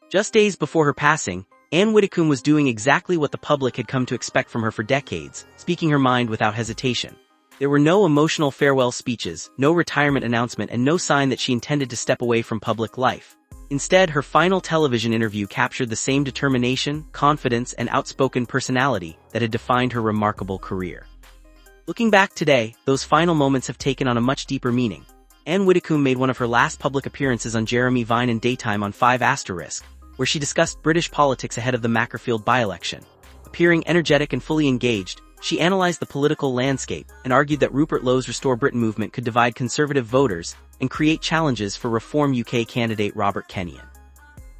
Just days before her passing, Ann Widdecombe was doing exactly what the public had come to expect from her for decades, speaking her mind without hesitation. There were no emotional farewell speeches, no retirement announcement, and no sign that she intended to step away from public life. Instead, her final television interview captured the same determination, confidence, and outspoken personality that had defined her remarkable career. Looking back today, those final moments have taken on a much deeper meaning. Ann Widdecombe made one of her last public appearances on Jeremy Vine in Daytime on 5 Asterisk, where she discussed British politics ahead of the Macclesfield by-election. Appearing energetic and fully engaged, she analyzed the political landscape and argued that Rupert Lowe's Restore Britain movement could divide Conservative voters and create challenges for Reform UK candidate Robert Kenyon.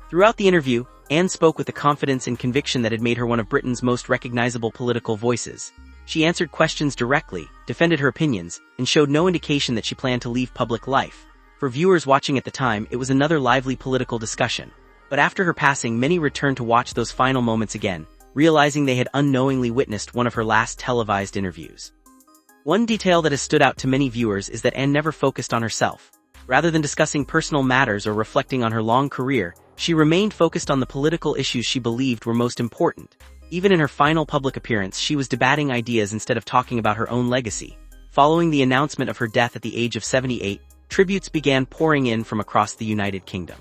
Throughout the interview, Ann spoke with the confidence and conviction that had made her one of Britain's most recognizable political voices. She answered questions directly, defended her opinions, and showed no indication that she planned to leave public life. For viewers watching at the time, it was another lively political discussion. But after her passing, many returned to watch those final moments again, realizing they had unknowingly witnessed one of her last televised interviews. One detail that has stood out to many viewers is that Ann never focused on herself. Rather than discussing personal matters or reflecting on her long career, she remained focused on the political issues she believed were most important. Even in her final public appearance, she was debating ideas instead of talking about her own legacy. Following the announcement of her death at the age of 78, tributes began pouring in from across the United Kingdom.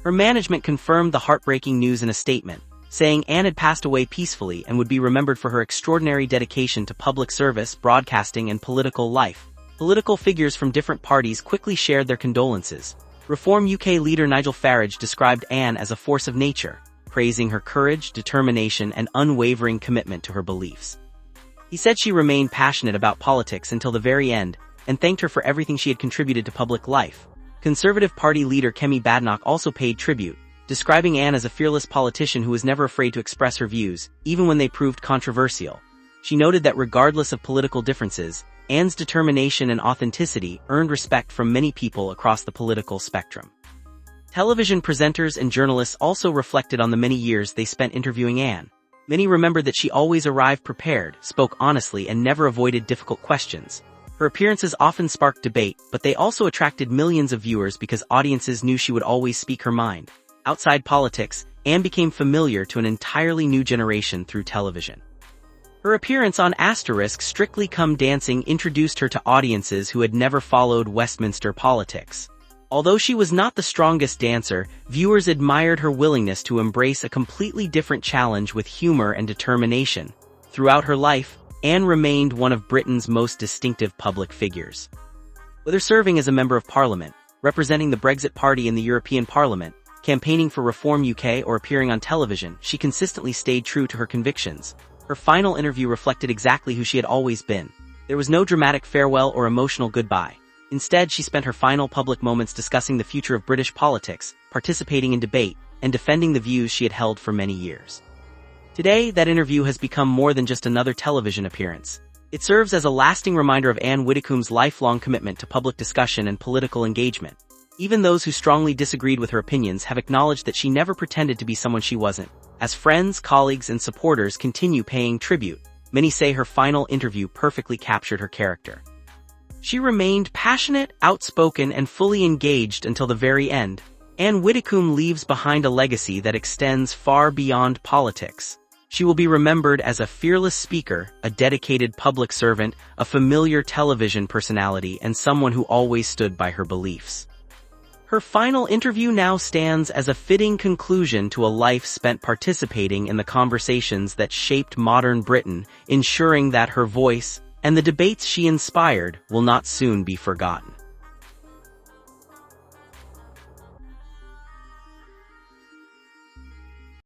Her management confirmed the heartbreaking news in a statement, saying Ann had passed away peacefully and would be remembered for her extraordinary dedication to public service, broadcasting, and political life. Political figures from different parties quickly shared their condolences. Reform UK leader Nigel Farage described Ann as a force of nature, praising her courage, determination, and unwavering commitment to her beliefs. He said she remained passionate about politics until the very end, and thanked her for everything she had contributed to public life. Conservative Party leader Kemi Badenoch also paid tribute, describing Ann as a fearless politician who was never afraid to express her views, even when they proved controversial. She noted that regardless of political differences, Ann's determination and authenticity earned respect from many people across the political spectrum. Television presenters and journalists also reflected on the many years they spent interviewing Ann. Many remembered that she always arrived prepared, spoke honestly, and never avoided difficult questions. Her appearances often sparked debate, but they also attracted millions of viewers because audiences knew she would always speak her mind. Outside politics, Ann became familiar to an entirely new generation through television. Her appearance on Asterisk Strictly Come Dancing introduced her to audiences who had never followed Westminster politics. Although she was not the strongest dancer, viewers admired her willingness to embrace a completely different challenge with humor and determination. Throughout her life, Ann remained one of Britain's most distinctive public figures. Whether serving as a Member of Parliament, representing the Brexit Party in the European Parliament, campaigning for Reform UK, or appearing on television, she consistently stayed true to her convictions. Her final interview reflected exactly who she had always been. There was no dramatic farewell or emotional goodbye. Instead, she spent her final public moments discussing the future of British politics, participating in debate, and defending the views she had held for many years. Today, that interview has become more than just another television appearance. It serves as a lasting reminder of Ann Widdecombe's lifelong commitment to public discussion and political engagement. Even those who strongly disagreed with her opinions have acknowledged that she never pretended to be someone she wasn't. As friends, colleagues, and supporters continue paying tribute, many say her final interview perfectly captured her character. She remained passionate, outspoken, and fully engaged until the very end. Ann Widdecombe leaves behind a legacy that extends far beyond politics. She will be remembered as a fearless speaker, a dedicated public servant, a familiar television personality, and someone who always stood by her beliefs. Her final interview now stands as a fitting conclusion to a life spent participating in the conversations that shaped modern Britain, ensuring that her voice, and the debates she inspired, will not soon be forgotten.